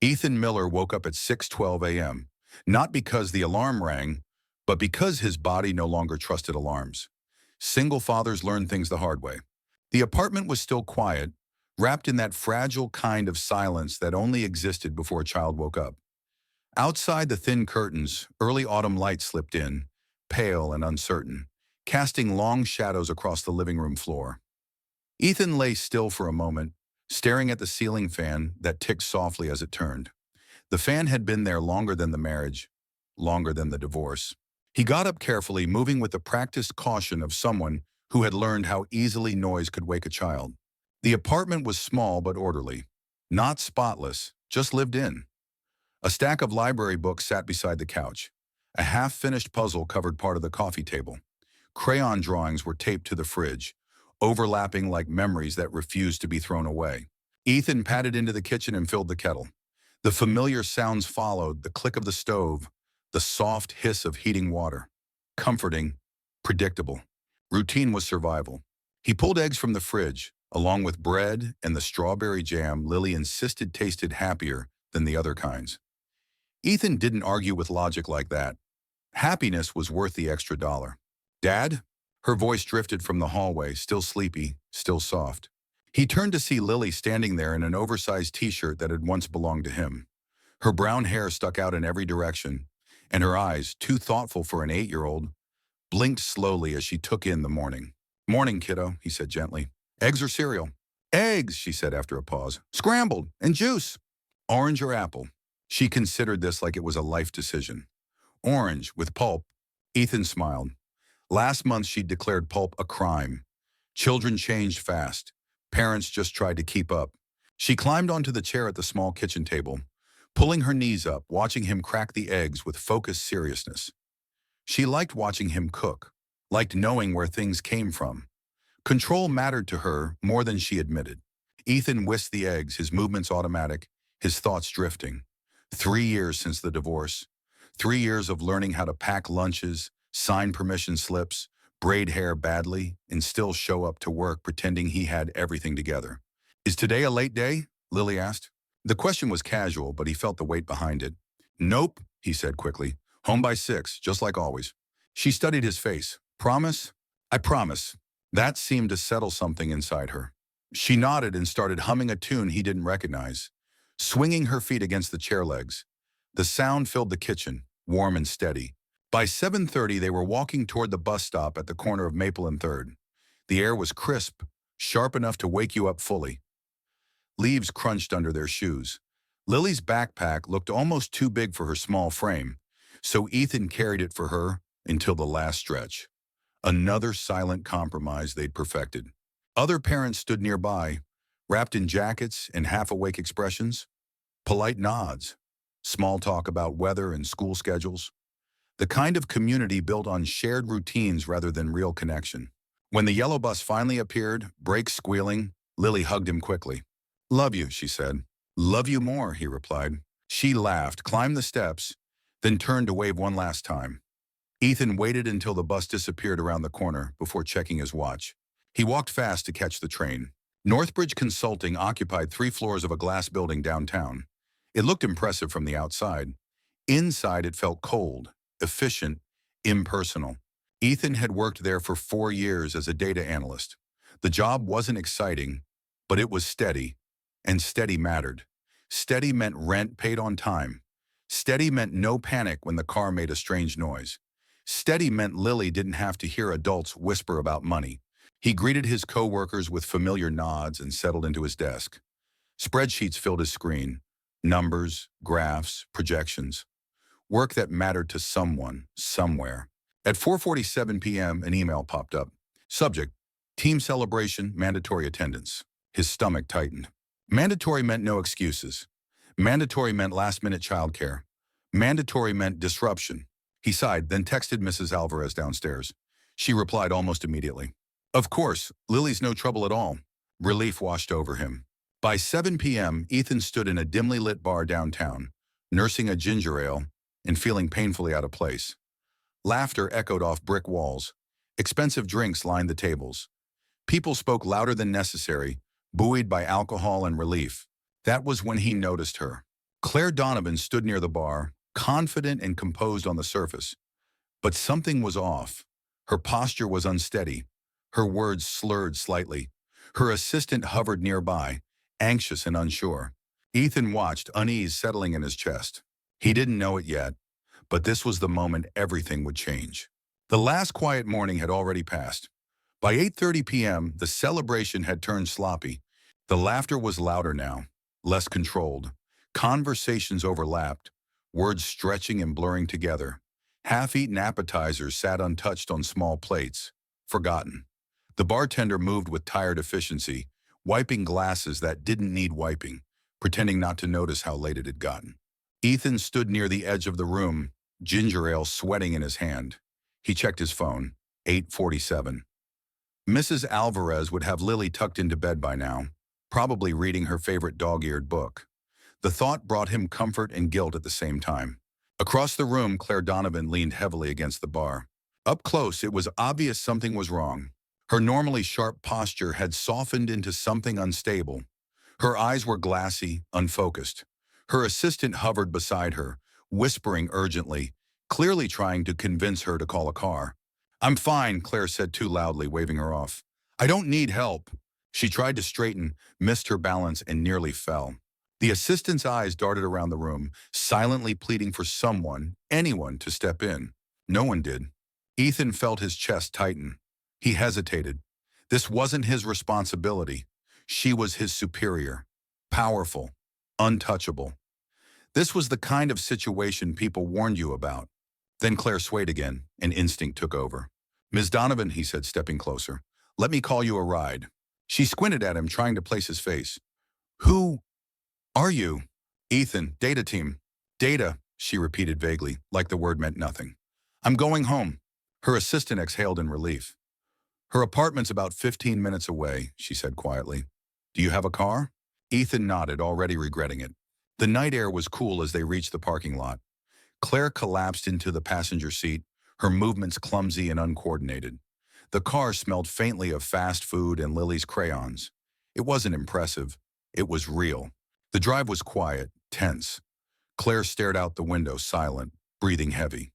Ethan Miller woke up at 6:12 a.m., not because the alarm rang, but because his body no longer trusted alarms. Single fathers learn things the hard way. The apartment was still quiet, wrapped in that fragile kind of silence that only existed before a child woke up. Outside the thin curtains, early autumn light slipped in, pale and uncertain, casting long shadows across the living room floor. Ethan lay still for a moment, staring at the ceiling fan that ticked softly as it turned. The fan had been there longer than the marriage, longer than the divorce. He got up carefully, moving with the practiced caution of someone who had learned how easily noise could wake a child. The apartment was small but orderly. Not spotless, just lived in. A stack of library books sat beside the couch. A half-finished puzzle covered part of the coffee table. Crayon drawings were taped to the fridge, overlapping like memories that refused to be thrown away. Ethan padded into the kitchen and filled the kettle. The familiar sounds followed, the click of the stove, the soft hiss of heating water. Comforting, predictable. Routine was survival. He pulled eggs from the fridge, along with bread and the strawberry jam Lily insisted tasted happier than the other kinds. Ethan didn't argue with logic like that. Happiness was worth the extra dollar. "Dad?" Her voice drifted from the hallway, still sleepy, still soft. He turned to see Lily standing there in an oversized t-shirt that had once belonged to him. Her brown hair stuck out in every direction, and her eyes, too thoughtful for an 8-year-old, blinked slowly as she took in the morning. "Morning, kiddo," he said gently. "Eggs or cereal?" "Eggs," she said after a pause. "Scrambled, and juice." "Orange or apple?" She considered this like it was a life decision. "Orange, with pulp." Ethan smiled. Last month she'd declared pulp a crime. Children changed fast. Parents just tried to keep up. She climbed onto the chair at the small kitchen table, pulling her knees up, watching him crack the eggs with focused seriousness. She liked watching him cook, liked knowing where things came from. Control mattered to her more than she admitted. Ethan whisked the eggs, his movements automatic, his thoughts drifting. 3 years since the divorce. 3 years of learning how to pack lunches, sign permission slips, braid hair badly, and still show up to work pretending he had everything together. "Is today a late day?" Lily asked. The question was casual, but he felt the weight behind it. "Nope," he said quickly. "Home by 6, just like always." She studied his face. "Promise?" "I promise." That seemed to settle something inside her. She nodded and started humming a tune he didn't recognize, swinging her feet against the chair legs. The sound filled the kitchen, warm and steady. By 7:30, they were walking toward the bus stop at the corner of Maple and 3rd. The air was crisp, sharp enough to wake you up fully. Leaves crunched under their shoes. Lily's backpack looked almost too big for her small frame, so Ethan carried it for her until the last stretch. Another silent compromise they'd perfected. Other parents stood nearby, wrapped in jackets and half-awake expressions. Polite nods. Small talk about weather and school schedules. The kind of community built on shared routines rather than real connection. When the yellow bus finally appeared, brakes squealing, Lily hugged him quickly. "Love you," she said. "Love you more," he replied. She laughed, climbed the steps, then turned to wave one last time. Ethan waited until the bus disappeared around the corner before checking his watch. He walked fast to catch the train. Northbridge Consulting occupied 3 floors of a glass building downtown. It looked impressive from the outside. Inside, it felt cold, efficient, impersonal. Ethan had worked there for 4 years as a data analyst. The job wasn't exciting, but it was steady, and steady mattered. Steady meant rent paid on time. Steady meant no panic when the car made a strange noise. Steady meant Lily didn't have to hear adults whisper about money. He greeted his co-workers with familiar nods and settled into his desk. Spreadsheets filled his screen. Numbers, graphs, projections. Work that mattered to someone, somewhere. At 4:47 p.m., an email popped up. Subject: Team celebration, mandatory attendance. His stomach tightened. Mandatory meant no excuses. Mandatory meant last-minute childcare. Mandatory meant disruption. He sighed, then texted Mrs. Alvarez downstairs. She replied almost immediately. "Of course, Lily's no trouble at all." Relief washed over him. By 7 p.m., Ethan stood in a dimly lit bar downtown, nursing a ginger ale and feeling painfully out of place. Laughter echoed off brick walls. Expensive drinks lined the tables. People spoke louder than necessary, buoyed by alcohol and relief. That was when he noticed her. Claire Donovan stood near the bar, confident and composed on the surface. But something was off. Her posture was unsteady. Her words slurred slightly. Her assistant hovered nearby, anxious and unsure. Ethan watched, unease settling in his chest. He didn't know it yet, but this was the moment everything would change. The last quiet morning had already passed. By 8:30 p.m., the celebration had turned sloppy. The laughter was louder now, less controlled. Conversations overlapped, words stretching and blurring together. Half-eaten appetizers sat untouched on small plates, forgotten. The bartender moved with tired efficiency, wiping glasses that didn't need wiping, pretending not to notice how late it had gotten. Ethan stood near the edge of the room, ginger ale sweating in his hand. He checked his phone. 8:47. Mrs. Alvarez would have Lily tucked into bed by now, probably reading her favorite dog-eared book. The thought brought him comfort and guilt at the same time. Across the room, Claire Donovan leaned heavily against the bar. Up close, it was obvious something was wrong. Her normally sharp posture had softened into something unstable. Her eyes were glassy, unfocused. Her assistant hovered beside her, whispering urgently, clearly trying to convince her to call a car. "I'm fine," Claire said too loudly, waving her off. "I don't need help." She tried to straighten, missed her balance, and nearly fell. The assistant's eyes darted around the room, silently pleading for someone, anyone, to step in. No one did. Ethan felt his chest tighten. He hesitated. This wasn't his responsibility. She was his superior. Powerful. Untouchable. This was the kind of situation people warned you about. Then Claire swayed again, and instinct took over. "Ms. Donovan," he said, stepping closer, "let me call you a ride." She squinted at him, trying to place his face. "Who are you?" "Ethan, data team." "Data," she repeated vaguely, like the word meant nothing. "I'm going home." Her assistant exhaled in relief. "Her apartment's about 15 minutes away," she said quietly. "Do you have a car?" Ethan nodded, already regretting it. The night air was cool as they reached the parking lot. Claire collapsed into the passenger seat, her movements clumsy and uncoordinated. The car smelled faintly of fast food and Lily's crayons. It wasn't impressive. It was real. The drive was quiet, tense. Claire stared out the window, silent, breathing heavy.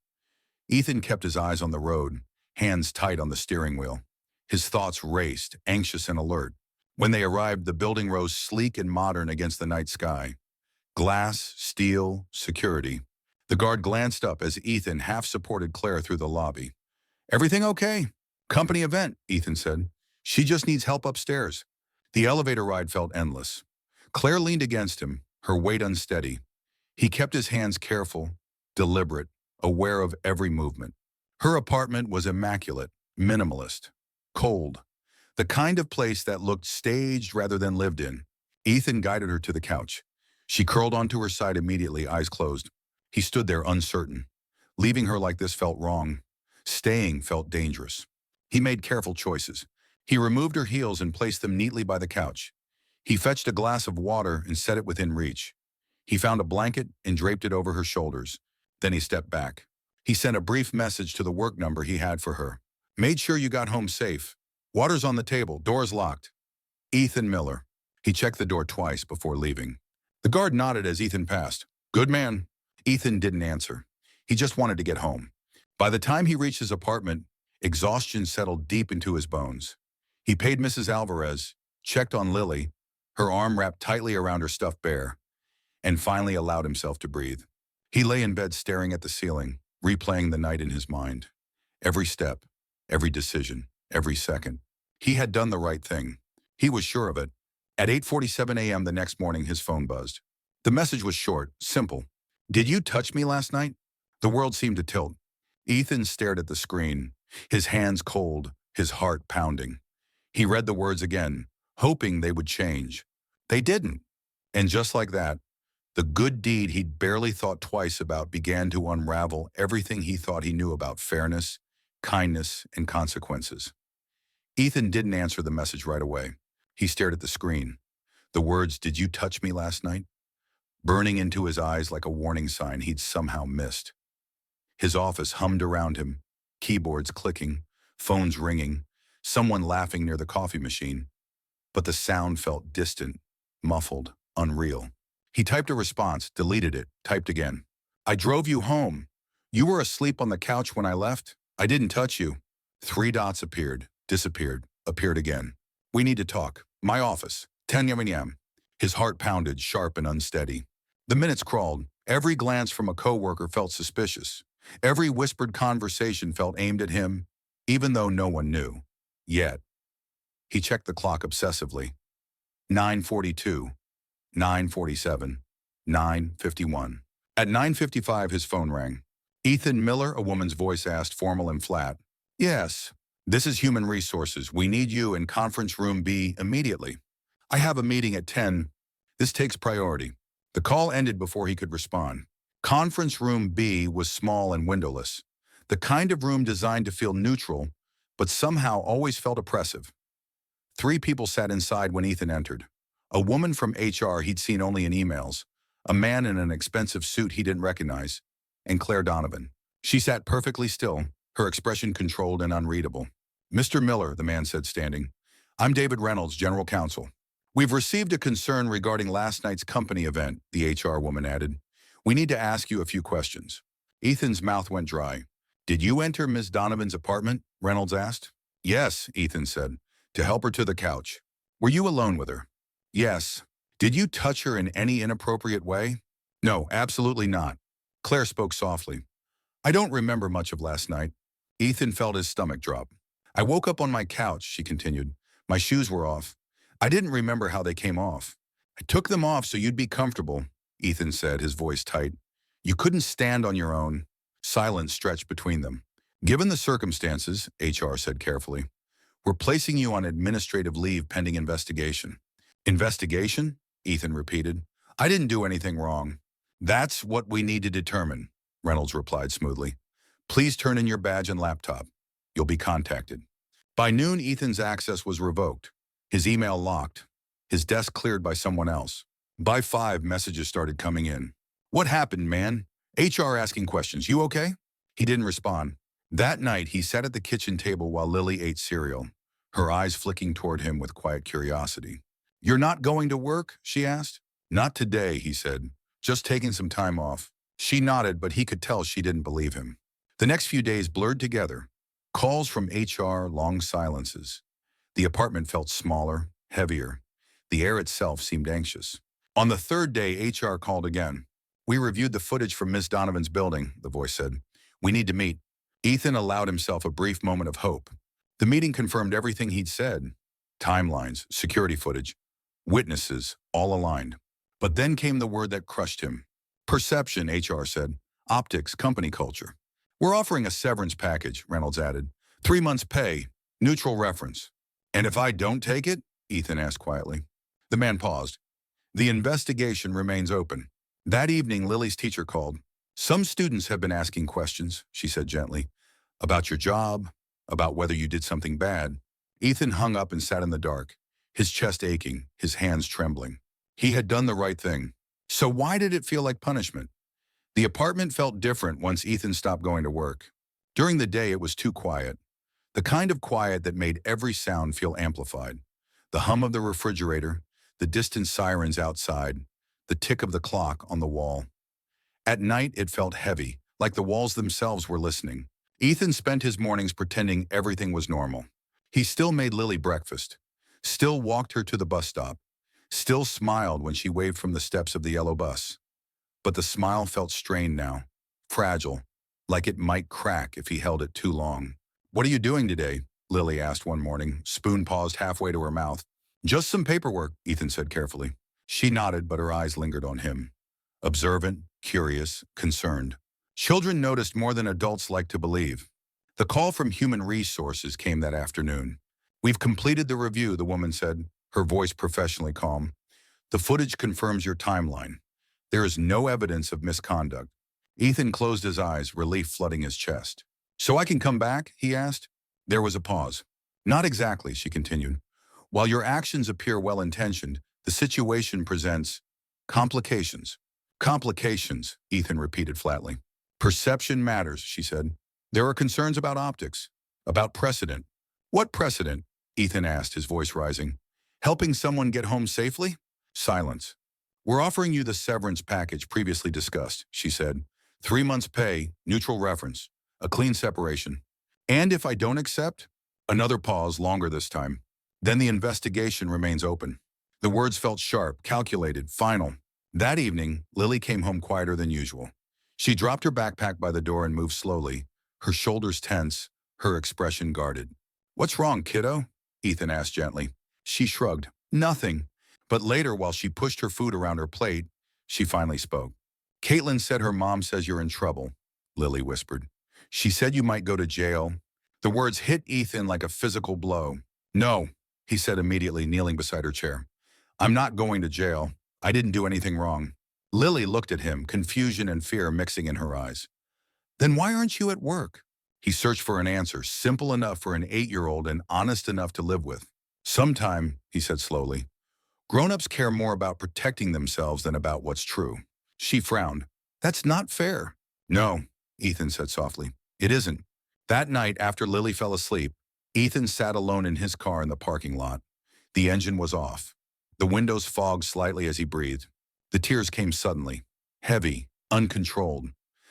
Ethan kept his eyes on the road, hands tight on the steering wheel. His thoughts raced, anxious and alert. When they arrived, the building rose sleek and modern against the night sky. Glass, steel, security. The guard glanced up as Ethan half-supported Claire through the lobby. "Everything okay?" "Company event," Ethan said. "She just needs help upstairs." The elevator ride felt endless. Claire leaned against him, her weight unsteady. He kept his hands careful, deliberate, aware of every movement. Her apartment was immaculate, minimalist, cold. The kind of place that looked staged rather than lived in. Ethan guided her to the couch. She curled onto her side immediately, eyes closed. He stood there uncertain. Leaving her like this felt wrong. Staying felt dangerous. He made careful choices. He removed her heels and placed them neatly by the couch. He fetched a glass of water and set it within reach. He found a blanket and draped it over her shoulders. Then he stepped back. He sent a brief message to the work number he had for her. "Made sure you got home safe. Water's on the table, door's locked. Ethan Miller." He checked the door twice before leaving. The guard nodded as Ethan passed. "Good man." Ethan didn't answer. He just wanted to get home. By the time he reached his apartment, exhaustion settled deep into his bones. He paid Mrs. Alvarez, checked on Lily, her arm wrapped tightly around her stuffed bear, and finally allowed himself to breathe. He lay in bed staring at the ceiling, replaying the night in his mind. Every step, every decision, every second. He had done the right thing. He was sure of it. At 8:47 a.m. the next morning, his phone buzzed. The message was short, simple. "Did you touch me last night?" The world seemed to tilt. Ethan stared at the screen, his hands cold, his heart pounding. He read the words again, hoping they would change. They didn't. And just like that, the good deed he'd barely thought twice about began to unravel everything he thought he knew about fairness, kindness, and consequences. Ethan didn't answer the message right away. He stared at the screen. The words, "Did you touch me last night?" burning into his eyes like a warning sign he'd somehow missed. His office hummed around him, keyboards clicking, phones ringing, someone laughing near the coffee machine. But the sound felt distant, muffled, unreal. He typed a response, deleted it, typed again. I drove you home. You were asleep on the couch when I left. I didn't touch you. 3 dots appeared, disappeared, appeared again. We need to talk. My office. 10 a.m. His heart pounded, sharp and unsteady. The minutes crawled. Every glance from a coworker felt suspicious. Every whispered conversation felt aimed at him, even though no one knew. Yet, he checked the clock obsessively. 9:42, 9:47, 9:51. At 9:55, his phone rang. Ethan Miller, a woman's voice asked, formal and flat. Yes, this is Human Resources. We need you in conference room B immediately. I have a meeting at 10. This takes priority. The call ended before he could respond. Conference room B was small and windowless, the kind of room designed to feel neutral, but somehow always felt oppressive. 3 people sat inside when Ethan entered. A woman from HR he'd seen only in emails, a man in an expensive suit he didn't recognize, and Claire Donovan. She sat perfectly still, her expression controlled and unreadable. Mr. Miller, the man said, standing. I'm David Reynolds, General Counsel. We've received a concern regarding last night's company event, the HR woman added. We need to ask you a few questions. Ethan's mouth went dry. Did you enter Ms. Donovan's apartment? Reynolds asked. Yes, Ethan said, to help her to the couch. Were you alone with her? Yes. Did you touch her in any inappropriate way? No, absolutely not. Claire spoke softly. I don't remember much of last night. Ethan felt his stomach drop. I woke up on my couch, she continued. My shoes were off. I didn't remember how they came off. I took them off so you'd be comfortable, Ethan said, his voice tight. You couldn't stand on your own. Silence stretched between them. Given the circumstances, HR said carefully, we're placing you on administrative leave pending investigation. Investigation? Ethan repeated. I didn't do anything wrong. That's what we need to determine, Reynolds replied smoothly. Please turn in your badge and laptop. You'll be contacted. By noon, Ethan's access was revoked. His email locked. His desk cleared by someone else. By 5, messages started coming in. What happened, man? HR asking questions. You okay? He didn't respond. That night, he sat at the kitchen table while Lily ate cereal, her eyes flicking toward him with quiet curiosity. You're not going to work? She asked. Not today, he said. Just taking some time off. She nodded, but he could tell she didn't believe him. The next few days blurred together. Calls from HR, long silences. The apartment felt smaller, heavier. The air itself seemed anxious. On the 3rd day, HR called again. We reviewed the footage from Ms. Donovan's building, the voice said. We need to meet. Ethan allowed himself a brief moment of hope. The meeting confirmed everything he'd said. Timelines, security footage, witnesses, all aligned. But then came the word that crushed him. Perception, HR said. Optics, company culture. We're offering a severance package, Reynolds added. 3 months pay, neutral reference. And if I don't take it? Ethan asked quietly. The man paused. The investigation remains open. That evening, Lily's teacher called. Some students have been asking questions, she said gently, about your job, about whether you did something bad. Ethan hung up and sat in the dark, his chest aching, his hands trembling. He had done the right thing. So why did it feel like punishment? The apartment felt different once Ethan stopped going to work. During the day, it was too quiet. The kind of quiet that made every sound feel amplified. The hum of the refrigerator, the distant sirens outside, the tick of the clock on the wall. At night, it felt heavy, like the walls themselves were listening. Ethan spent his mornings pretending everything was normal. He still made Lily breakfast, still walked her to the bus stop, still smiled when she waved from the steps of the yellow bus. But the smile felt strained now, fragile, like it might crack if he held it too long. What are you doing today? Lily asked one morning, spoon paused halfway to her mouth. Just some paperwork, Ethan said carefully. She nodded, but her eyes lingered on him. Observant, curious, concerned. Children noticed more than adults like to believe. The call from Human Resources came that afternoon. We've completed the review, the woman said, her voice professionally calm. The footage confirms your timeline. There is no evidence of misconduct. Ethan closed his eyes, relief flooding his chest. So I can come back? He asked. There was a pause. Not exactly, she continued. While your actions appear well-intentioned, the situation presents complications. Complications, Ethan repeated flatly. Perception matters, she said. There are concerns about optics, about precedent. What precedent? Ethan asked, his voice rising. Helping someone get home safely? Silence. We're offering you the severance package previously discussed, she said. 3 months pay, neutral reference, a clean separation. And if I don't accept? Another pause, longer this time. Then the investigation remains open. The words felt sharp, calculated, final. That evening, Lily came home quieter than usual. She dropped her backpack by the door and moved slowly, her shoulders tense, her expression guarded. "What's wrong, kiddo?" Ethan asked gently. She shrugged. "Nothing." But later, while she pushed her food around her plate, she finally spoke. "Caitlin said her mom says you're in trouble," Lily whispered. "She said you might go to jail." The words hit Ethan like a physical blow. "No," he said immediately, kneeling beside her chair. "I'm not going to jail. I didn't do anything wrong." Lily looked at him, confusion and fear mixing in her eyes. "Then why aren't you at work?" He searched for an answer, simple enough for an 8-year-old and honest enough to live with. "Sometime," he said slowly. "Grown-ups care more about protecting themselves than about what's true." She frowned. "That's not fair." "No," Ethan said softly. "It isn't." That night, after Lily fell asleep, Ethan sat alone in his car in the parking lot. The engine was off. The windows fogged slightly as he breathed. The tears came suddenly, heavy, uncontrolled.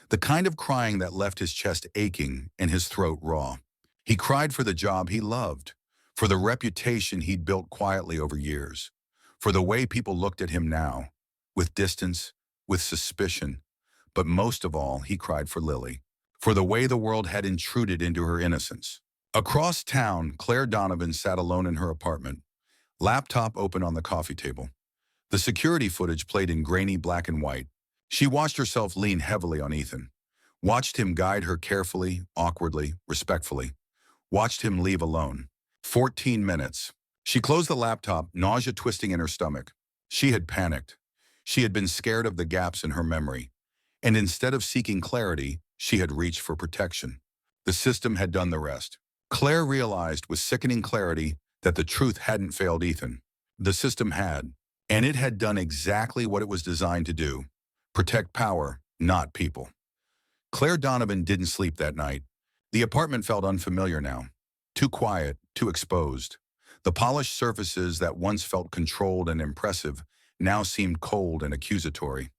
The kind of crying that left his chest aching and his throat raw. He cried for the job he loved, for the reputation he'd built quietly over years, for the way people looked at him now, with distance, with suspicion. But most of all, he cried for Lily, for the way the world had intruded into her innocence. Across town, Claire Donovan sat alone in her apartment, laptop open on the coffee table. The security footage played in grainy black and white. She watched herself lean heavily on Ethan, watched him guide her carefully, awkwardly, respectfully, watched him leave alone. 14 minutes. She closed the laptop, nausea twisting in her stomach. She had panicked. She had been scared of the gaps in her memory. And instead of seeking clarity, she had reached for protection. The system had done the rest. Claire realized with sickening clarity that the truth hadn't failed Ethan. The system had, and it had done exactly what it was designed to do: protect power, not people. Claire Donovan didn't sleep that night. The apartment felt unfamiliar now. Too quiet, too exposed. The polished surfaces that once felt controlled and impressive now seemed cold and accusatory.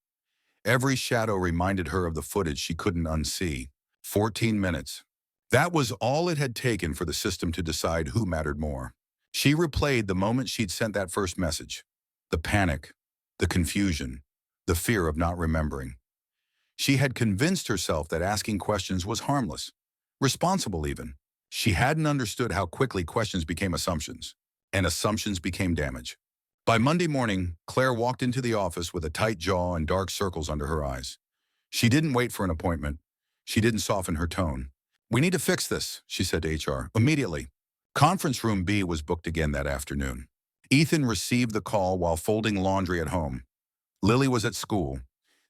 Every shadow reminded her of the footage she couldn't unsee. 14 minutes. That was all it had taken for the system to decide who mattered more. She replayed the moment she'd sent that first message. The panic, the confusion, the fear of not remembering. She had convinced herself that asking questions was harmless, responsible even. She hadn't understood how quickly questions became assumptions, and assumptions became damage. By Monday morning, Claire walked into the office with a tight jaw and dark circles under her eyes. She didn't wait for an appointment. She didn't soften her tone. "We need to fix this," she said to HR, "immediately." Conference room B was booked again that afternoon. Ethan received the call while folding laundry at home. Lily was at school.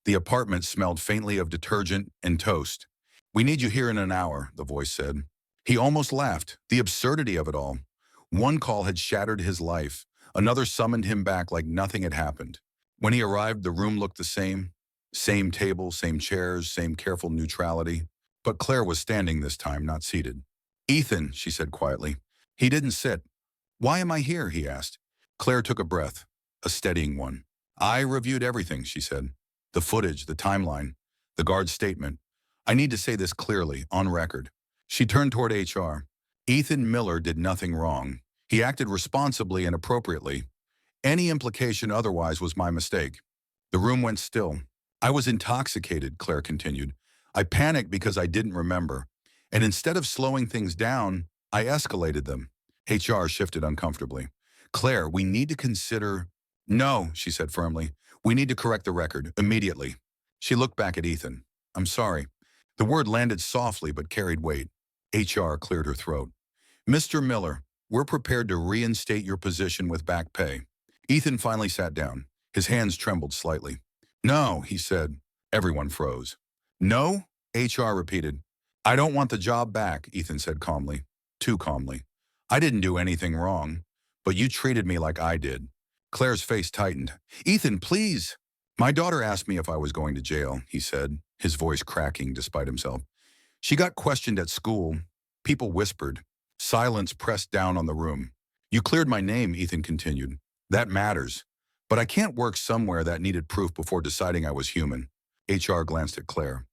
The apartment smelled faintly of detergent and toast. "We need you here in an hour," the voice said. He almost laughed, the absurdity of it all. One call had shattered his life. Another summoned him back like nothing had happened. When he arrived, the room looked the same. Same table, same chairs, same careful neutrality. But Claire was standing this time, not seated. "Ethan," she said quietly. He didn't sit. "Why am I here?" he asked. Claire took a breath, a steadying one. "I reviewed everything," she said. "The footage, the timeline, the guard's statement. I need to say this clearly, on record." She turned toward HR. "Ethan Miller did nothing wrong. He acted responsibly and appropriately. Any implication otherwise was my mistake." The room went still. "I was intoxicated," Claire continued. "I panicked because I didn't remember. And instead of slowing things down, I escalated them." HR shifted uncomfortably. "Claire, we need to consider—" "No," she said firmly. "We need to correct the record, immediately." She looked back at Ethan. "I'm sorry." The word landed softly but carried weight. HR cleared her throat. "Mr. Miller, we're prepared to reinstate your position with back pay." Ethan finally sat down. His hands trembled slightly. "No," he said. Everyone froze. "No?" HR repeated. "I don't want the job back," Ethan said calmly. Too calmly. "I didn't do anything wrong, but you treated me like I did." Claire's face tightened. "Ethan, please." "My daughter asked me if I was going to jail," he said, his voice cracking despite himself. "She got questioned at school. People whispered. Silence pressed down on the room. You cleared my name," Ethan continued. "That matters. But I can't work somewhere that needed proof before deciding I was human. HR glanced at Claire.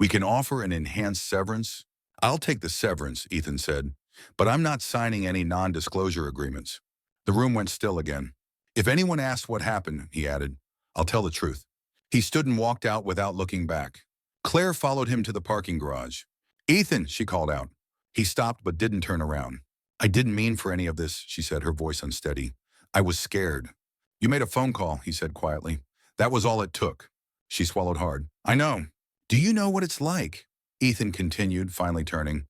We can offer an enhanced severance. I'll take the severance, Ethan said, but I'm not signing any non-disclosure agreements. The room went still again. If anyone asks what happened, he added, I'll tell the truth. He stood and walked out without looking back. Claire followed him to the parking garage. Ethan, she called out. He stopped but didn't turn around. I didn't mean for any of this, she said, her voice unsteady. I was scared. You made a phone call, he said quietly. That was all it took. She swallowed hard. I know. Do you know what it's like? Ethan continued, finally turning.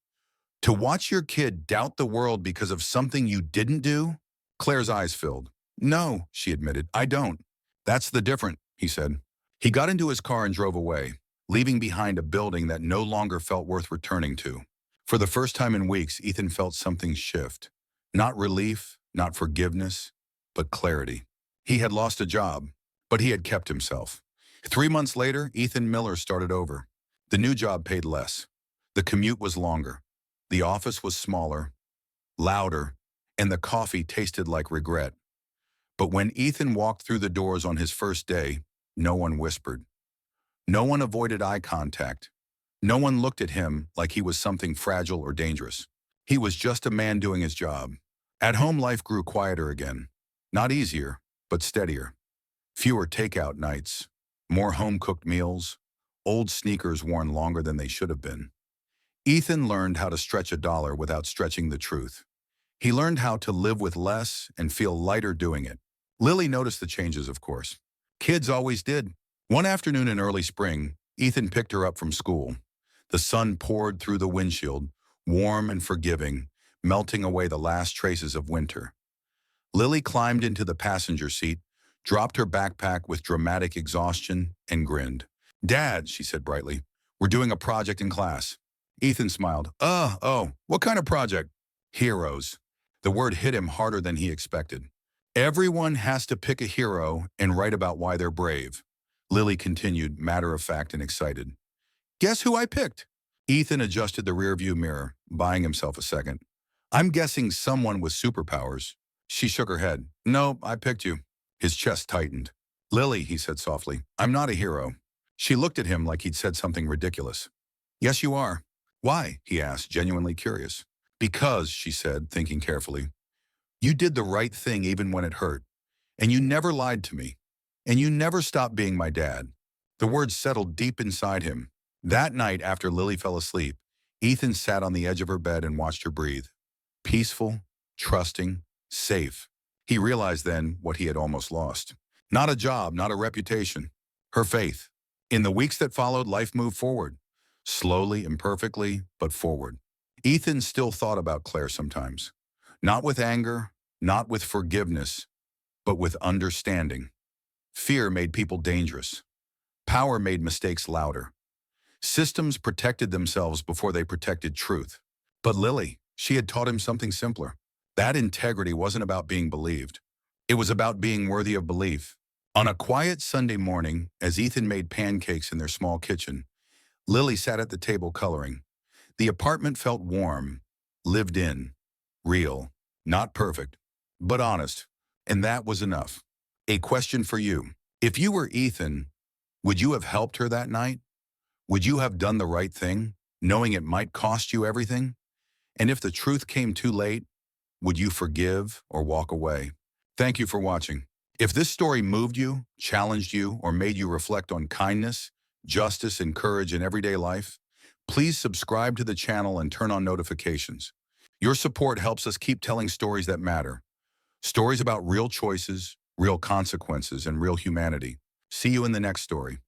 To watch your kid doubt the world because of something you didn't do? Claire's eyes filled. No, she admitted, I don't. That's the difference, he said. He got into his car and drove away, leaving behind a building that no longer felt worth returning to. For the first time in weeks, Ethan felt something shift. Not relief, not forgiveness, but clarity. He had lost a job, but he had kept himself. 3 months later, Ethan Miller started over. The new job paid less. The commute was longer. The office was smaller, louder, and the coffee tasted like regret. But when Ethan walked through the doors on his first day, no one whispered. No one avoided eye contact. No one looked at him like he was something fragile or dangerous. He was just a man doing his job. At home, life grew quieter again. Not easier, but steadier. Fewer takeout nights, more home-cooked meals, old sneakers worn longer than they should have been. Ethan learned how to stretch a dollar without stretching the truth. He learned how to live with less and feel lighter doing it. Lily noticed the changes, of course. Kids always did. One afternoon in early spring, Ethan picked her up from school. The sun poured through the windshield, warm and forgiving, melting away the last traces of winter. Lily climbed into the passenger seat, dropped her backpack with dramatic exhaustion, and grinned. Dad, she said brightly, we're doing a project in class. Ethan smiled. Oh, what kind of project? Heroes. The word hit him harder than he expected. Everyone has to pick a hero and write about why they're brave. Lily continued, matter-of-fact and excited. Guess who I picked? Ethan adjusted the rearview mirror, buying himself a second. I'm guessing someone with superpowers. She shook her head. No, I picked you. His chest tightened. Lily, he said softly, I'm not a hero. She looked at him like he'd said something ridiculous. Yes, you are. Why? He asked, genuinely curious. Because, she said, thinking carefully, you did the right thing even when it hurt. And you never lied to me. And you never stopped being my dad. The words settled deep inside him. That night, after Lily fell asleep, Ethan sat on the edge of her bed and watched her breathe. Peaceful, trusting, safe. He realized then what he had almost lost. Not a job, not a reputation. Her faith. In the weeks that followed, life moved forward. Slowly, imperfectly, but forward. Ethan still thought about Claire sometimes. Not with anger, not with forgiveness, but with understanding. Fear made people dangerous. Power made mistakes louder. Systems protected themselves before they protected truth. But Lily, she had taught him something simpler. That integrity wasn't about being believed. It was about being worthy of belief. On a quiet Sunday morning, as Ethan made pancakes in their small kitchen, Lily sat at the table coloring. The apartment felt warm, lived in, real, not perfect, but honest, and that was enough. A question for you. If you were Ethan, would you have helped her that night? Would you have done the right thing, knowing it might cost you everything? And if the truth came too late, would you forgive or walk away? Thank you for watching. If this story moved you, challenged you, or made you reflect on kindness, justice, and courage in everyday life, please subscribe to the channel and turn on notifications. Your support helps us keep telling stories that matter. Stories about real choices, real consequences, and real humanity. See you in the next story.